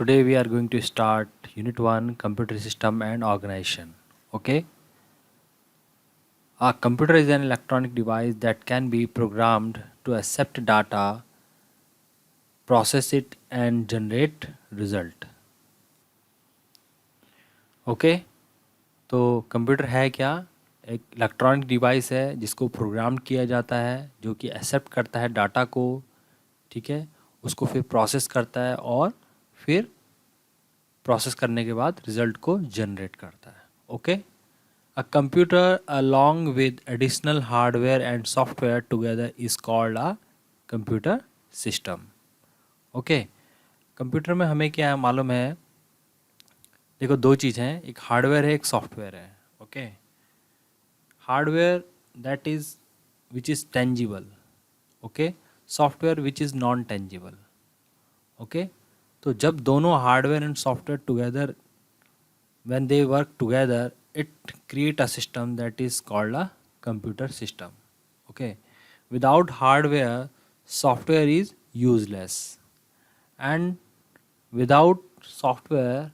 Today we are going to start Unit 1 Computer System and Organization. Okay? A computer is an electronic device that can be programmed to accept data, process it and generate result. Okay तो computer है क्या? एक electronic device है जिसको programme किया जाता है, जो कि एक्सेप्ट करता है डाटा को, ठीक है, उसको फिर प्रोसेस करता है और फिर प्रोसेस करने के बाद रिजल्ट को जनरेट करता है. Okay. A computer along with additional hardware and software together is called a computer system. Okay. Computer में हमें क्या मालूम है? देखो दो चीज़ हैं, एक हार्डवेयर है एक सॉफ्टवेयर है. Okay. Hardware that is which is tangible. Okay. Software which is non tangible. Okay. तो जब दोनों hardware and software together when they work together it create a system that is called a computer system. Okay. Without hardware software is useless, and without software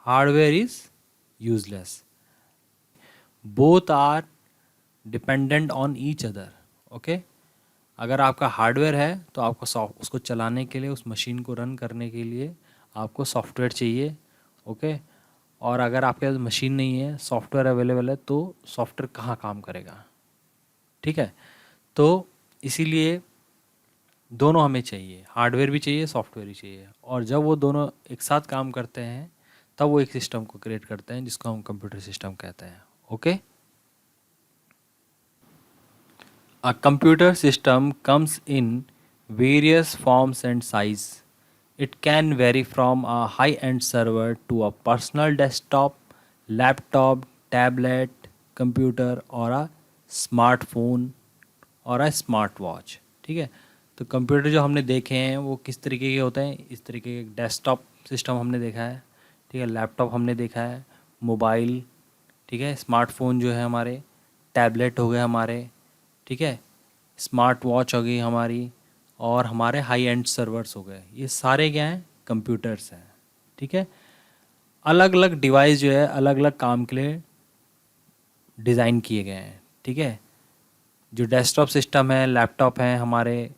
hardware is useless. Both are dependent on each other. Okay. अगर आपका hardware है तो आपको उसको चलाने के लिए, उस मशीन को रन करने के लिए आपको सॉफ्टवेयर चाहिए. ओके. और अगर आपके पास मशीन नहीं है, सॉफ्टवेयर अवेलेबल है, तो सॉफ्टवेयर कहाँ काम करेगा? ठीक है. तो इसीलिए दोनों हमें चाहिए, हार्डवेयर भी चाहिए सॉफ्टवेयर भी चाहिए, और जब वो दोनों एक साथ काम करते हैं तब वो एक सिस्टम को क्रिएट करते हैं जिसको हम कंप्यूटर सिस्टम कहते हैं. Okay. A computer system comes in various forms and size. It can vary from a high-end server to a personal desktop, laptop, tablet, computer और a smartphone और a smartwatch. ठीक है. तो कंप्यूटर जो हमने देखे हैं वो किस तरीके के होते हैं? इस तरीके के डेस्कटॉप सिस्टम हमने देखा है, ठीक है, लैपटॉप हमने देखा है, मोबाइल, ठीक है, स्मार्टफोन जो है हमारे, टैबलेट हो गए हमारे, ठीक है, स्मार्ट वॉच हो गई हमारी, और हमारे हाई एंड सर्वर्स हो गए. ये सारे क्या हैं? कंप्यूटर्स हैं. ठीक है. अलग अलग डिवाइस जो है अलग अलग काम के लिए डिज़ाइन किए गए हैं. ठीक है. जो डेस्कटॉप सिस्टम है, लैपटॉप हैं हमारे,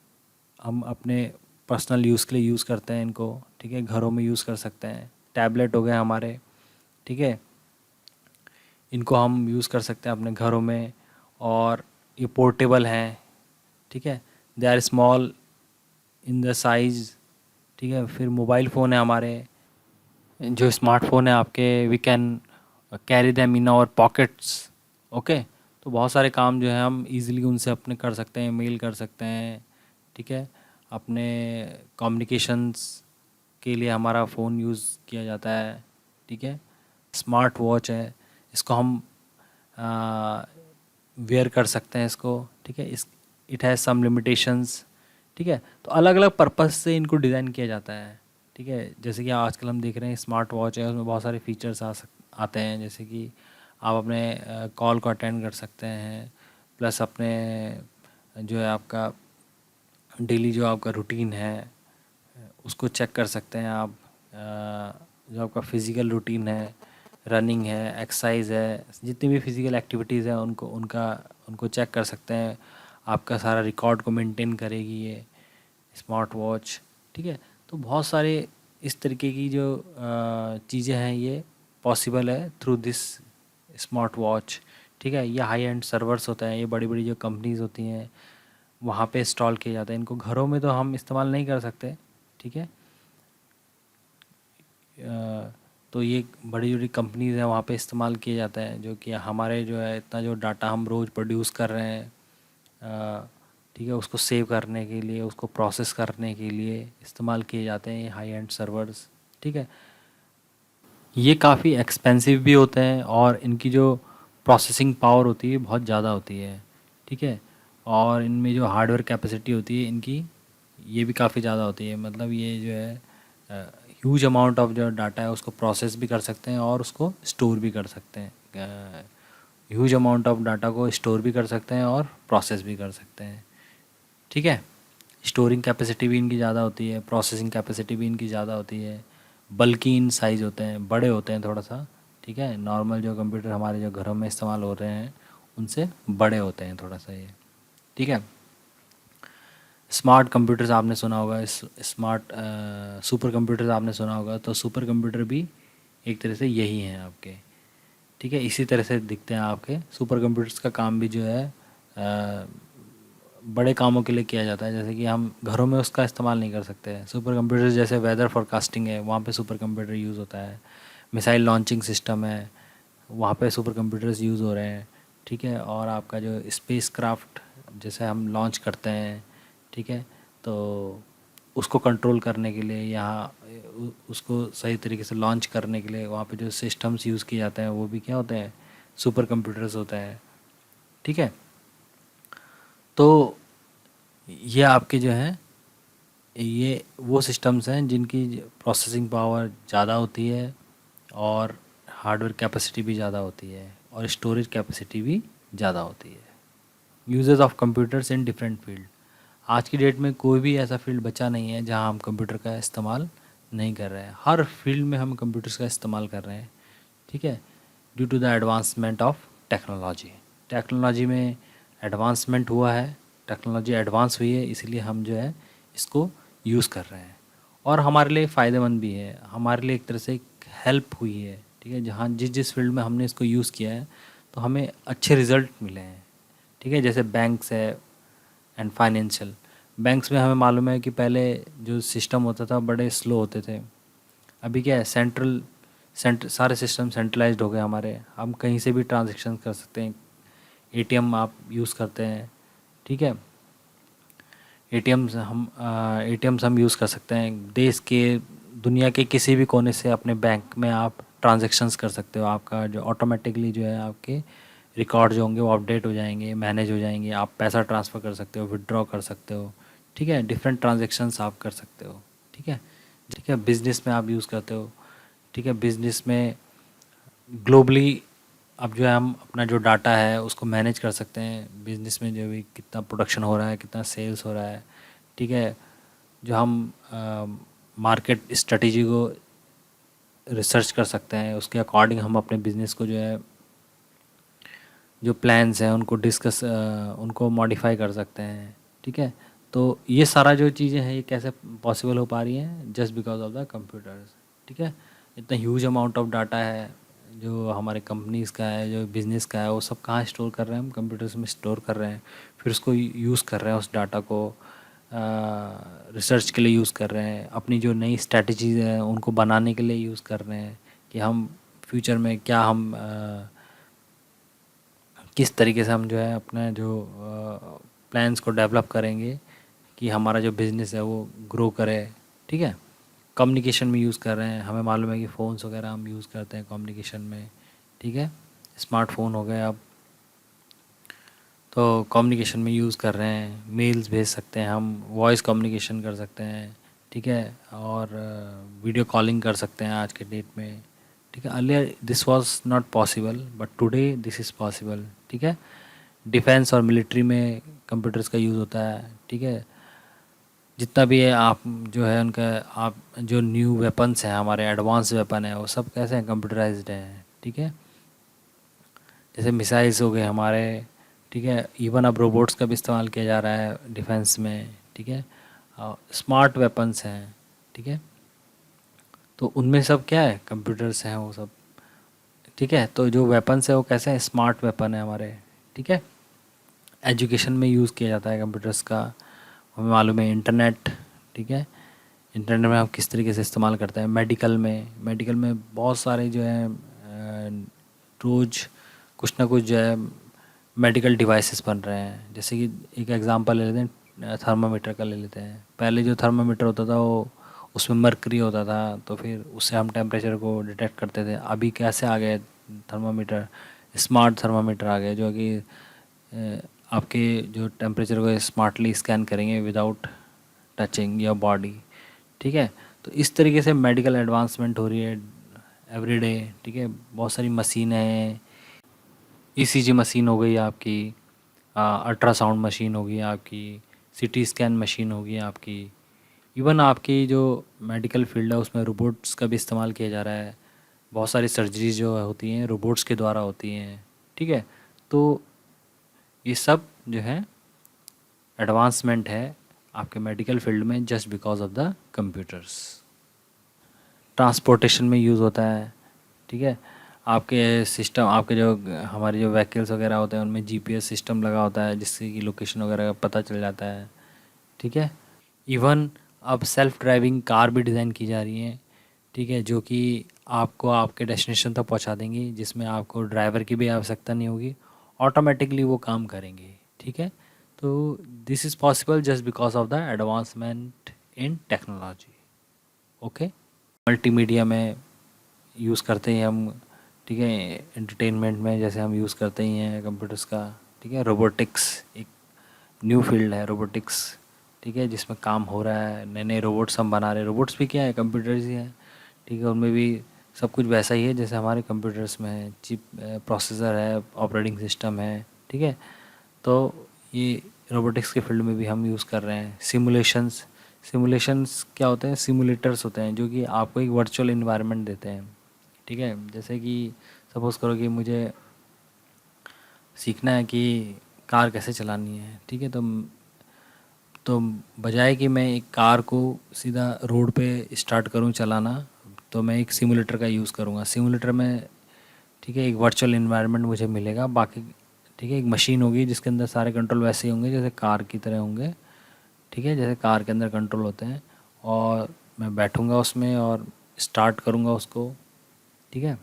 हम अपने पर्सनल यूज़ के लिए यूज़ करते हैं इनको. ठीक है. घरों में यूज़ कर सकते हैं. टैबलेट हो गए हमारे, ठीक है, इनको हम यूज़ कर सकते हैं अपने घरों में, और ये पोर्टेबल हैं. ठीक है. They are small in the size. ठीक है. फिर मोबाइल फ़ोन है हमारे, जो स्मार्टफोन है आपके, we can carry them in our pockets. Okay. तो बहुत सारे काम जो है हम इजीली उनसे अपने कर सकते हैं, मेल कर सकते हैं. ठीक है. अपने कम्युनिकेशंस के लिए हमारा फ़ोन यूज़ किया जाता है. ठीक है. स्मार्ट वॉच है, इसको हम वेयर कर सकते हैं इसको. ठीक है. इस इट हैज़ सम लिमिटेशंस. ठीक है. तो अलग अलग पर्पस से इनको डिज़ाइन किया जाता है. ठीक है. जैसे कि आजकल हम देख रहे हैं स्मार्ट वॉच है, उसमें बहुत सारे फीचर्स आते हैं, जैसे कि आप अपने कॉल को अटेंड कर सकते हैं, प्लस अपने जो है आपका डेली जो आपका रूटीन है उसको चेक कर सकते हैं आप. जो आपका फिज़िकल रूटीन है, रनिंग है, एक्सरसाइज है, जितनी भी फिज़िकल एक्टिविटीज़ हैं उनको चेक कर सकते हैं. आपका सारा रिकॉर्ड को मेंटेन करेगी ये स्मार्ट वॉच. ठीक है. तो बहुत सारे इस तरीके की जो चीज़ें हैं ये पॉसिबल है थ्रू दिस स्मार्ट वॉच. ठीक है. ये हाई एंड सर्वर्स होते हैं, ये बड़ी बड़ी जो कंपनीज़ होती हैं वहाँ पे इंस्टॉल किए जाते हैं. इनको घरों में तो हम इस्तेमाल नहीं कर सकते. ठीक है. तो ये बड़ी बड़ी कंपनीज़ हैं वहाँ पे इस्तेमाल किए जाते हैं, जो कि हमारे जो है इतना जो डाटा हम रोज़ प्रोड्यूस कर रहे हैं, ठीक है, उसको सेव करने के लिए, उसको प्रोसेस करने के लिए इस्तेमाल किए जाते हैं ये हाई एंड सर्वर्स. ठीक है. ये काफ़ी एक्सपेंसिव भी होते हैं और इनकी जो प्रोसेसिंग पावर होती है बहुत ज़्यादा होती है. ठीक है. और इनमें जो हार्डवेयर कैपेसिटी होती है इनकी, ये भी काफ़ी ज़्यादा होती है. मतलब ये जो है ह्यूज अमाउंट ऑफ जो डाटा है उसको प्रोसेस भी कर सकते हैं और उसको स्टोर भी कर सकते हैं. ह्यूज अमाउंट ऑफ डाटा को स्टोर भी कर सकते हैं और प्रोसेस भी कर सकते हैं. ठीक है. स्टोरिंग कैपेसिटी भी इनकी ज़्यादा होती है, प्रोसेसिंग कैपेसिटी भी इनकी ज़्यादा होती है, बल्कि इन साइज़ होते हैं, बड़े होते हैं थोड़ा सा, ठीक है। नॉर्मल जो कंप्यूटर हमारे जो घरों में इस्तेमाल हो रहे हैं उनसे बड़े होते हैं थोड़ा सा ये, ठीक है। स्मार्ट कंप्यूटर्स आपने सुना होगा, स्मार्ट सुपर कंप्यूटर्स आपने सुना होगा, तो सुपर कंप्यूटर भी एक तरह से यही हैं आपके, ठीक है। इसी तरह से दिखते हैं आपके सुपर कंप्यूटर्स का काम भी जो है बड़े कामों के लिए किया जाता है, जैसे कि हम घरों में उसका इस्तेमाल नहीं कर सकते। सुपर कंप्यूटर्स जैसे वेदर फोरकास्टिंग है, वहाँ पे सुपर कंप्यूटर यूज़ होता है। मिसाइल लॉन्चिंग सिस्टम है, वहाँ पे सुपर कंप्यूटर्स यूज़ हो रहे हैं, ठीक है। और आपका जो स्पेस क्राफ्ट जैसे हम लॉन्च करते हैं, ठीक है, तो उसको कंट्रोल करने के लिए यहाँ उसको सही तरीके से लॉन्च करने के लिए वहाँ पे जो सिस्टम्स यूज़ किए जाते हैं वो भी क्या होते हैं, सुपर कंप्यूटर्स होते हैं, ठीक है। तो ये आपके जो हैं ये वो सिस्टम्स हैं जिनकी प्रोसेसिंग पावर ज़्यादा होती है और हार्डवेयर कैपेसिटी भी ज़्यादा होती है और स्टोरेज कैपेसिटी भी ज़्यादा होती है। Uses of computers in different field. आज की डेट में कोई भी ऐसा फील्ड बचा नहीं है जहां हम कंप्यूटर का इस्तेमाल नहीं कर रहे हैं। हर फील्ड में हम कंप्यूटर्स का इस्तेमाल कर रहे हैं, ठीक है, due to the advancement of technology. Technology में एडवांसमेंट हुआ है, टेक्नोलॉजी एडवांस हुई है, इसलिए हम जो है इसको यूज़ कर रहे हैं और हमारे लिए फ़ायदेमंद भी है, हमारे लिए एक तरह से हेल्प हुई है, ठीक है। जहाँ जिस जिस फील्ड में हमने इसको यूज़ किया है तो हमें अच्छे रिज़ल्ट मिले हैं, ठीक है। जैसे बैंक्स है एंड फाइनेंशियल, बैंक्स में हमें मालूम है कि पहले जो सिस्टम होता था बड़े स्लो होते थे। अभी क्या है, सारे सिस्टम सेंट्रलाइज्ड हो गए हमारे, हम कहीं से भी ट्रांजेक्शन कर सकते हैं। एटीएम आप यूज़ करते हैं, ठीक है, एटीएम्स हम यूज़ कर सकते हैं। देश के दुनिया के किसी भी कोने से अपने बैंक में आप ट्रांजैक्शंस कर सकते हो। आपका जो ऑटोमेटिकली जो है आपके रिकॉर्ड जो होंगे वो अपडेट हो जाएंगे, मैनेज हो जाएंगे। आप पैसा ट्रांसफ़र कर सकते हो, विड्रॉ कर सकते हो, ठीक है, डिफरेंट ट्रांजैक्शंस आप कर सकते हो, ठीक है। ठीक है, बिज़नेस में आप यूज़ करते हो, ठीक है। बिज़नेस में ग्लोबली अब जो है हम अपना जो डाटा है उसको मैनेज कर सकते हैं। बिज़नेस में जो भी कितना प्रोडक्शन हो रहा है, कितना सेल्स हो रहा है, ठीक है। जो हम मार्केट स्ट्रेटजी को रिसर्च कर सकते हैं, उसके अकॉर्डिंग हम अपने बिज़नेस को जो है जो प्लान्स हैं उनको उनको मॉडिफाई कर सकते हैं, ठीक है। तो ये सारा जो चीज़ें हैं ये कैसे पॉसिबल हो पा रही हैं, just because of the computers, ठीक है। इतना ह्यूज अमाउंट ऑफ डाटा है जो हमारे कंपनीज़ का है, जो बिज़नेस का है, वो सब कहाँ स्टोर कर रहे हैं, हम कंप्यूटर्स में स्टोर कर रहे हैं। फिर उसको यूज़ कर रहे हैं, उस डाटा को रिसर्च के लिए यूज़ कर रहे हैं, अपनी जो नई स्ट्रैटेजीज़ हैं उनको बनाने के लिए यूज़ कर रहे हैं कि हम फ्यूचर में क्या हम किस तरीके से हम जो है अपना जो प्लान्स को डेवलप करेंगे कि हमारा जो बिज़नेस है वो ग्रो करे, ठीक है। कम्युनिकेशन में यूज़ कर रहे हैं, हमें मालूम है कि फ़ोन्स वगैरह हम यूज़ करते हैं कम्युनिकेशन में, ठीक है। स्मार्टफ़ोन हो गए अब, तो कम्युनिकेशन में यूज़ कर रहे हैं, मेल्स भेज सकते हैं हम, वॉइस कम्युनिकेशन कर सकते हैं, ठीक है, और वीडियो कॉलिंग कर सकते हैं आज के डेट में, ठीक है। Earlier this was not possible but today this is possible, ठीक है। डिफेंस और मिलिट्री में कंप्यूटर्स का यूज़ होता है, ठीक है। जितना भी है आप जो है उनका आप जो न्यू वेपन्स हैं, हमारे एडवांस वेपन है, वो सब कैसे हैं, कंप्यूटराइज्ड हैं, ठीक है। जैसे मिसाइल्स हो गए हमारे, ठीक है। इवन अब रोबोट्स का भी इस्तेमाल किया जा रहा है डिफेंस में, ठीक है। स्मार्ट वेपन्स हैं, ठीक है। तो उनमें सब क्या है, कंप्यूटर्स हैं वो सब, ठीक है। तो जो वेपन्स है वो कैसे हैं, स्मार्ट वेपन है हमारे, ठीक है। एजुकेशन में यूज़ किया जाता है कंप्यूटर्स का, हमें मालूम है इंटरनेट, ठीक है। इंटरनेट में हम किस तरीके से इस्तेमाल करते हैं। मेडिकल में बहुत सारे जो है रोज़ कुछ ना कुछ जो है मेडिकल डिवाइसेस बन रहे हैं। जैसे कि एक एग्जांपल ले लेते हैं, थर्मामीटर का ले लेते हैं। पहले जो थर्मामीटर होता था वो उसमें मरकरी होता था, तो फिर उससे हम टेम्परेचर को डिटेक्ट करते थे। अभी कैसे आ गए थर्मामीटर, स्मार्ट थर्मामीटर आ गए जो कि आपके जो टेम्परेचर को स्मार्टली स्कैन करेंगे विदाउट टचिंग योर बॉडी, ठीक है। तो इस तरीके से मेडिकल एडवांसमेंट हो रही है एवरीडे, ठीक है। बहुत सारी मशीनें हैं, ईसीजी मशीन हो गई आपकी, अल्ट्रासाउंड मशीन हो गई आपकी, सीटी स्कैन मशीन होगी आपकी, इवन आपकी जो मेडिकल फील्ड है उसमें रोबोट्स का भी इस्तेमाल किया जा रहा है। बहुत सारी सर्जरीज जो होती हैं रोबोट्स के द्वारा होती हैं, ठीक है। तो ये सब जो है एडवांसमेंट है आपके मेडिकल फील्ड में just because of the computers. Transportation में यूज़ होता है, ठीक है। आपके सिस्टम, आपके जो हमारे जो व्हीकल्स वगैरह होते हैं उनमें जीपीएस सिस्टम लगा होता है जिससे कि लोकेशन वगैरह का पता चल जाता है, ठीक है। इवन अब सेल्फ ड्राइविंग कार भी डिज़ाइन की जा रही हैं, ठीक है, जो कि आपको आपके डेस्टिनेशन तक पहुंचा देंगी, जिसमें आपको ड्राइवर की भी आवश्यकता नहीं होगी, ऑटोमेटिकली वो काम करेंगे, ठीक है। तो this is possible just because of the advancement in technology. Okay, multimedia में यूज़ करते हैं हम, ठीक है। एंटरटेनमेंट में जैसे हम यूज़ करते ही हैं कंप्यूटर्स का, ठीक है। रोबोटिक्स एक न्यू फील्ड है रोबोटिक्स, ठीक है, जिसमें काम हो रहा है, नए नए रोबोट्स हम बना रहे हैं। रोबोट्स भी क्या है, कंप्यूटर्स ही हैं, ठीक है। उनमें भी सब कुछ वैसा ही है जैसे हमारे कंप्यूटर्स में है, चिप प्रोसेसर है, ऑपरेटिंग सिस्टम है, ठीक है। तो ये रोबोटिक्स के फील्ड में भी हम यूज़ कर रहे हैं। सिमुलेशंस, सिमुलेशंस क्या होते हैं, सिमुलेटर्स होते हैं जो कि आपको एक वर्चुअल इन्वायरमेंट देते हैं, ठीक है। जैसे कि सपोज़ करो कि मुझे सीखना है कि कार कैसे चलानी है, ठीक है। तो बजाय कि मैं एक कार को सीधा रोड पे स्टार्ट करूं चलाना, तो मैं एक सिमुलेटर का यूज़ करूंगा। सिमुलेटर में, ठीक है, एक वर्चुअल इन्वायरमेंट मुझे मिलेगा, बाकी, ठीक है, एक मशीन होगी जिसके अंदर सारे कंट्रोल वैसे ही होंगे जैसे कार की तरह होंगे, ठीक है, जैसे कार के अंदर कंट्रोल होते हैं। और मैं बैठूंगा उसमें और स्टार्ट करूंगा उसको, ठीक है।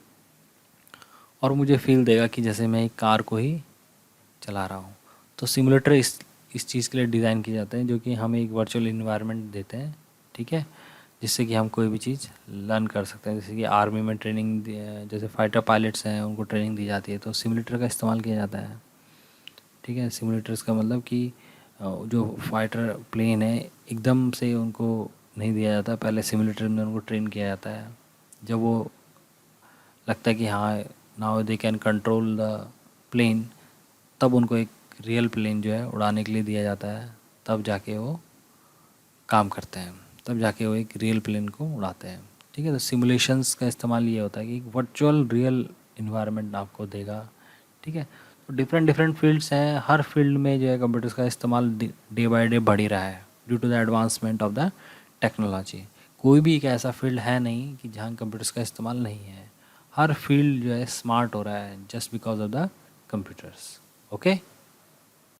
और मुझे फ़ील देगा कि जैसे मैं एक कार को ही चला रहा हूँ। तो सिमुलेटर इस चीज़ के लिए डिज़ाइन किए जाते हैं जो कि हमें एक वर्चुअल इन्वायरमेंट देते हैं, ठीक है, जिससे कि हम कोई भी चीज़ लर्न कर सकते हैं। जैसे कि आर्मी में ट्रेनिंग, जैसे फाइटर पायलट्स हैं उनको ट्रेनिंग दी जाती है तो सिमुलेटर का इस्तेमाल किया जाता है, ठीक है। सिमुलेटर्स का मतलब कि जो फाइटर प्लेन है एकदम से उनको नहीं दिया जाता, पहले सिमुलेटर में उनको ट्रेन किया जाता है। जब वो लगता है कि हाँ now they can control the plane, तब उनको एक रियल प्लेन जो है उड़ाने के लिए दिया जाता है, तब जाके वो काम करते हैं, तब जाके वो एक रियल प्लेन को उड़ाते हैं, ठीक है। तो सिमुलेशंस का इस्तेमाल ये होता है कि एक वर्चुअल रियल इन्वायरमेंट आपको देगा, ठीक है। तो डिफरेंट डिफरेंट फील्ड्स हैं, हर फील्ड में जो है कंप्यूटर्स का इस्तेमाल डे बाय डे बढ़ ही रहा है due to the advancement of the technology. कोई भी एक ऐसा फील्ड है नहीं कि जहाँ कंप्यूटर्स का इस्तेमाल नहीं है, हर फील्ड जो है स्मार्ट हो रहा है just because of the computers. Okay.